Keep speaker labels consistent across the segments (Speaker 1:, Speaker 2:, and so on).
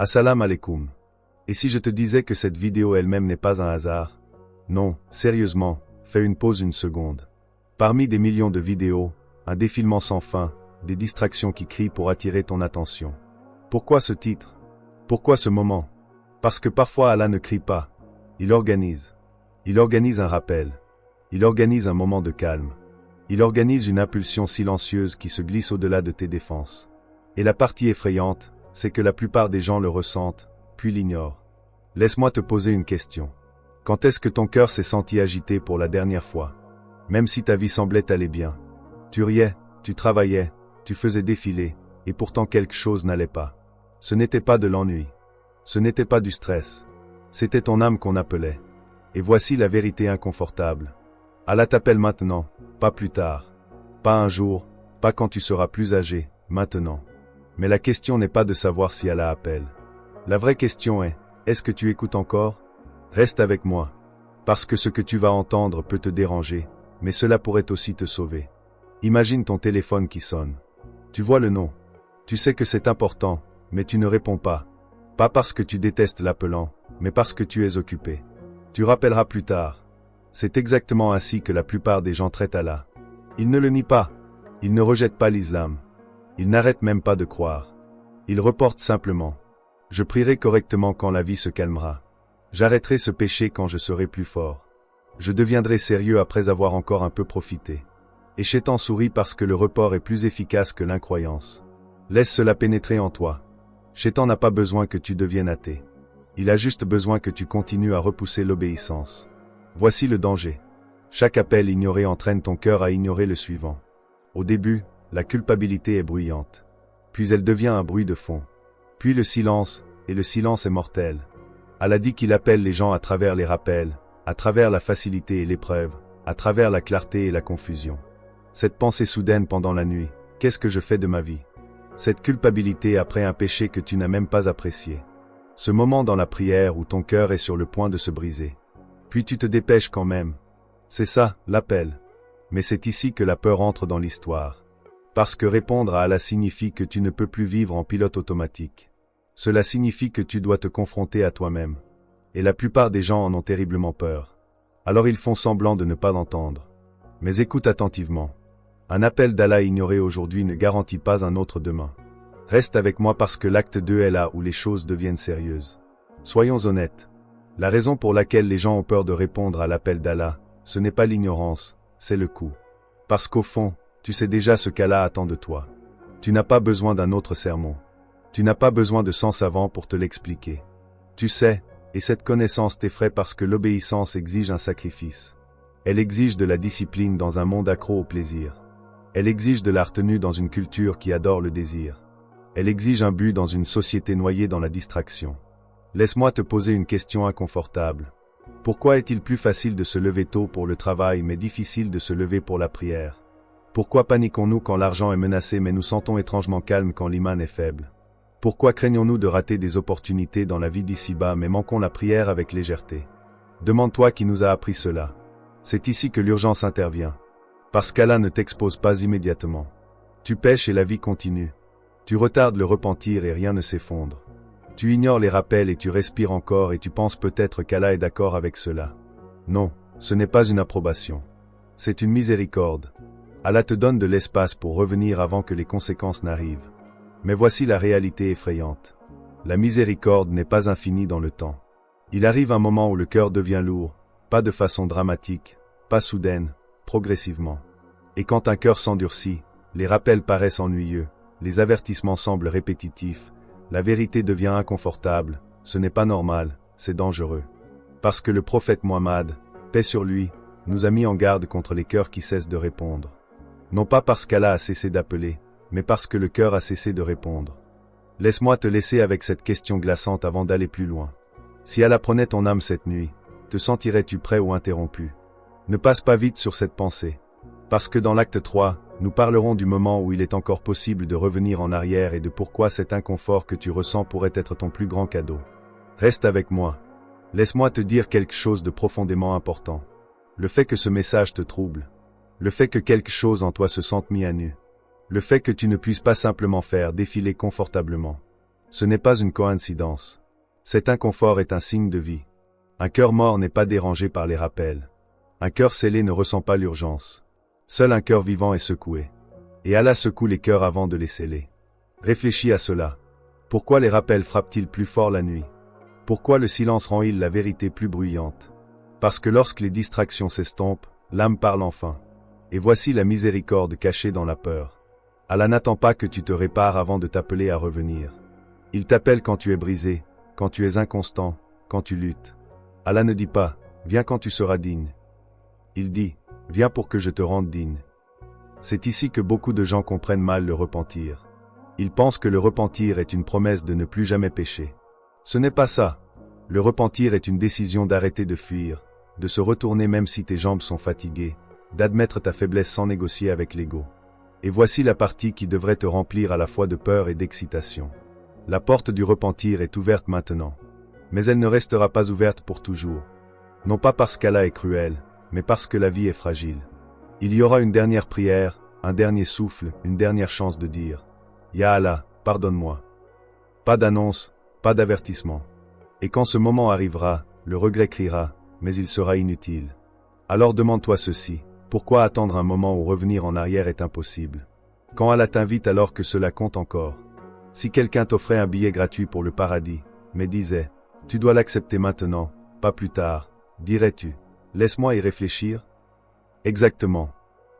Speaker 1: Assalamu alaikum. Et si je te disais que cette vidéo elle-même n'est pas un hasard? Non, sérieusement, fais une pause une seconde. Parmi des millions de vidéos, un défilement sans fin, des distractions qui crient pour attirer ton attention. Pourquoi ce titre? Pourquoi ce moment? Parce que parfois Allah ne crie pas. Il organise. Il organise un rappel. Il organise un moment de calme. Il organise une impulsion silencieuse qui se glisse au-delà de tes défenses. Et la partie effrayante, c'est que la plupart des gens le ressentent, puis l'ignorent. Laisse-moi te poser une question. Quand est-ce que ton cœur s'est senti agité pour la dernière fois? Même si ta vie semblait aller bien. Tu riais, tu travaillais, tu faisais défiler, et pourtant quelque chose n'allait pas. Ce n'était pas de l'ennui. Ce n'était pas du stress. C'était ton âme qu'on appelait. Et voici la vérité inconfortable. Allah t'appelle maintenant, pas plus tard. Pas un jour, pas quand tu seras plus âgé, maintenant. Mais la question n'est pas de savoir si Allah appelle. La vraie question est, est-ce que tu écoutes encore? Reste avec moi. Parce que ce que tu vas entendre peut te déranger, mais cela pourrait aussi te sauver. Imagine ton téléphone qui sonne. Tu vois le nom. Tu sais que c'est important, mais tu ne réponds pas. Pas parce que tu détestes l'appelant, mais parce que tu es occupé. Tu rappelleras plus tard. C'est exactement ainsi que la plupart des gens traitent Allah. Ils ne le nient pas. Ils ne rejettent pas l'islam. Ils n'arrêtent même pas de croire. Ils reportent simplement. Je prierai correctement quand la vie se calmera. J'arrêterai ce péché quand je serai plus fort. Je deviendrai sérieux après avoir encore un peu profité. Et Shaitan sourit parce que le report est plus efficace que l'incroyance. Laisse cela pénétrer en toi. Shaitan n'a pas besoin que tu deviennes athée. Il a juste besoin que tu continues à repousser l'obéissance. Voici le danger. Chaque appel ignoré entraîne ton cœur à ignorer le suivant. Au début, la culpabilité est bruyante. Puis elle devient un bruit de fond. Puis le silence, et le silence est mortel. Allah dit qu'il appelle les gens à travers les rappels, à travers la facilité et l'épreuve, à travers la clarté et la confusion. Cette pensée soudaine pendant la nuit, qu'est-ce que je fais de ma vie? Cette culpabilité après un péché que tu n'as même pas apprécié. Ce moment dans la prière où ton cœur est sur le point de se briser. Puis tu te dépêches quand même. C'est ça, l'appel. Mais c'est ici que la peur entre dans l'histoire. Parce que répondre à Allah signifie que tu ne peux plus vivre en pilote automatique. Cela signifie que tu dois te confronter à toi-même. Et la plupart des gens en ont terriblement peur. Alors ils font semblant de ne pas l'entendre. Mais écoute attentivement. Un appel d'Allah ignoré aujourd'hui ne garantit pas un autre demain. Reste avec moi parce que l'acte 2 est là où les choses deviennent sérieuses. Soyons honnêtes. La raison pour laquelle les gens ont peur de répondre à l'appel d'Allah, ce n'est pas l'ignorance, c'est le coup. Parce qu'au fond, tu sais déjà ce qu'Allah attend de toi. Tu n'as pas besoin d'un autre sermon. Tu n'as pas besoin de 100 savants pour te l'expliquer. Tu sais, et cette connaissance t'effraie parce que l'obéissance exige un sacrifice. Elle exige de la discipline dans un monde accro au plaisir. Elle exige de la retenue dans une culture qui adore le désir. Elle exige un but dans une société noyée dans la distraction. Laisse-moi te poser une question inconfortable. Pourquoi est-il plus facile de se lever tôt pour le travail mais difficile de se lever pour la prière? Pourquoi paniquons-nous quand l'argent est menacé mais nous sentons étrangement calmes quand l'iman est faible? Pourquoi craignons-nous de rater des opportunités dans la vie d'ici-bas mais manquons la prière avec légèreté? Demande-toi qui nous a appris cela. C'est ici que l'urgence intervient. Parce qu'Allah ne t'expose pas immédiatement. Tu pèches et la vie continue. Tu retardes le repentir et rien ne s'effondre. Tu ignores les rappels et tu respires encore et tu penses peut-être qu'Allah est d'accord avec cela. Non, ce n'est pas une approbation. C'est une miséricorde. Allah te donne de l'espace pour revenir avant que les conséquences n'arrivent. Mais voici la réalité effrayante. La miséricorde n'est pas infinie dans le temps. Il arrive un moment où le cœur devient lourd, pas de façon dramatique, pas soudaine, progressivement. Et quand un cœur s'endurcit, les rappels paraissent ennuyeux, les avertissements semblent répétitifs, la vérité devient inconfortable, ce n'est pas normal, c'est dangereux. Parce que le prophète Muhammad, paix sur lui, nous a mis en garde contre les cœurs qui cessent de répondre. Non pas parce qu'Allah a cessé d'appeler, mais parce que le cœur a cessé de répondre. Laisse-moi te laisser avec cette question glaçante avant d'aller plus loin. Si Allah prenait ton âme cette nuit, te sentirais-tu prêt ou interrompu? Ne passe pas vite sur cette pensée. Parce que dans l'acte 3, nous parlerons du moment où il est encore possible de revenir en arrière et de pourquoi cet inconfort que tu ressens pourrait être ton plus grand cadeau. Reste avec moi. Laisse-moi te dire quelque chose de profondément important. Le fait que ce message te trouble. Le fait que quelque chose en toi se sente mis à nu. Le fait que tu ne puisses pas simplement faire défiler confortablement. Ce n'est pas une coïncidence. Cet inconfort est un signe de vie. Un cœur mort n'est pas dérangé par les rappels. Un cœur scellé ne ressent pas l'urgence. Seul un cœur vivant est secoué. Et Allah secoue les cœurs avant de les sceller. Réfléchis à cela. Pourquoi les rappels frappent-ils plus fort la nuit? Pourquoi le silence rend-il la vérité plus bruyante? Parce que lorsque les distractions s'estompent, l'âme parle enfin. Et voici la miséricorde cachée dans la peur. Allah n'attend pas que tu te répares avant de t'appeler à revenir. Il t'appelle quand tu es brisé, quand tu es inconstant, quand tu luttes. Allah ne dit pas, viens quand tu seras digne. Il dit, viens pour que je te rende digne. C'est ici que beaucoup de gens comprennent mal le repentir. Ils pensent que le repentir est une promesse de ne plus jamais pécher. Ce n'est pas ça. Le repentir est une décision d'arrêter de fuir, de se retourner même si tes jambes sont fatiguées, d'admettre ta faiblesse sans négocier avec l'ego. Et voici la partie qui devrait te remplir à la fois de peur et d'excitation. La porte du repentir est ouverte maintenant. Mais elle ne restera pas ouverte pour toujours. Non pas parce qu'Allah est cruel, mais parce que la vie est fragile. Il y aura une dernière prière, un dernier souffle, une dernière chance de dire « Ya Allah, pardonne-moi ». Pas d'annonce, pas d'avertissement. Et quand ce moment arrivera, le regret criera, mais il sera inutile. Alors demande-toi ceci, pourquoi attendre un moment où revenir en arrière est impossible? Quand Allah t'invite alors que cela compte encore. Si quelqu'un t'offrait un billet gratuit pour le paradis, mais disait, tu dois l'accepter maintenant, pas plus tard, dirais-tu, laisse-moi y réfléchir? Exactement.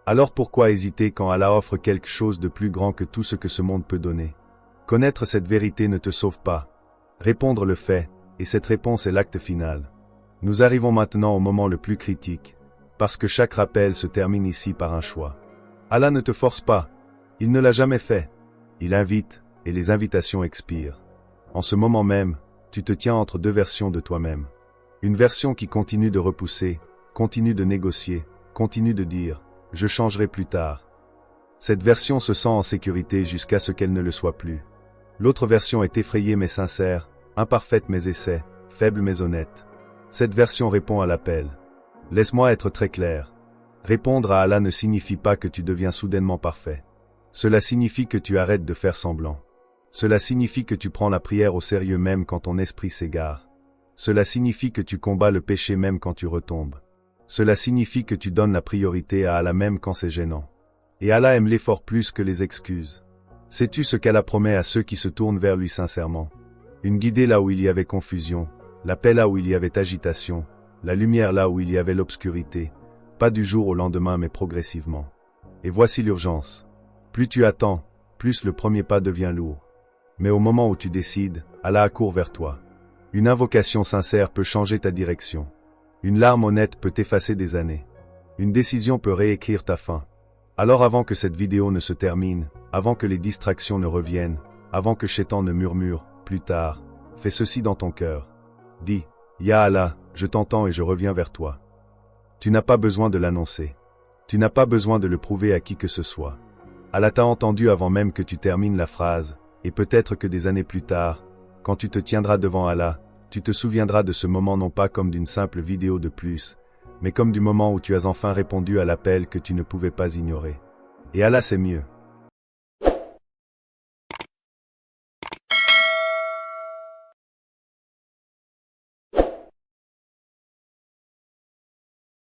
Speaker 1: Alors pourquoi hésiter quand Allah offre quelque chose de plus grand que tout ce que ce monde peut donner? Connaître cette vérité ne te sauve pas. Répondre le fait, et cette réponse est l'acte final. Nous arrivons maintenant au moment le plus critique, parce que chaque rappel se termine ici par un choix. Allah ne te force pas. Il ne l'a jamais fait. Il invite, et les invitations expirent. En ce moment même, tu te tiens entre deux versions de toi-même. Une version qui continue de repousser, continue de négocier, continue de dire « je changerai plus tard ». Cette version se sent en sécurité jusqu'à ce qu'elle ne le soit plus. L'autre version est effrayée mais sincère, imparfaite mais essaie, faible mais honnête. Cette version répond à l'appel. Laisse-moi être très clair. Répondre à Allah ne signifie pas que tu deviens soudainement parfait. Cela signifie que tu arrêtes de faire semblant. Cela signifie que tu prends la prière au sérieux même quand ton esprit s'égare. Cela signifie que tu combats le péché même quand tu retombes. Cela signifie que tu donnes la priorité à Allah même quand c'est gênant. Et Allah aime l'effort plus que les excuses. Sais-tu ce qu'Allah promet à ceux qui se tournent vers lui sincèrement? Une guidée là où il y avait confusion, la paix là où il y avait agitation, la lumière là où il y avait l'obscurité, pas du jour au lendemain mais progressivement. Et voici l'urgence. Plus tu attends, plus le premier pas devient lourd. Mais au moment où tu décides, Allah accourt vers toi. Une invocation sincère peut changer ta direction. Une larme honnête peut effacer des années. Une décision peut réécrire ta fin. Alors avant que cette vidéo ne se termine, avant que les distractions ne reviennent, avant que Shaitan ne murmure, plus tard, fais ceci dans ton cœur. Dis, Ya Allah, je t'entends et je reviens vers toi. Tu n'as pas besoin de l'annoncer. Tu n'as pas besoin de le prouver à qui que ce soit. Allah t'a entendu avant même que tu termines la phrase, et peut-être que des années plus tard, quand tu te tiendras devant Allah, tu te souviendras de ce moment non pas comme d'une simple vidéo de plus, mais comme du moment où tu as enfin répondu à l'appel que tu ne pouvais pas ignorer. Et Allah sait mieux.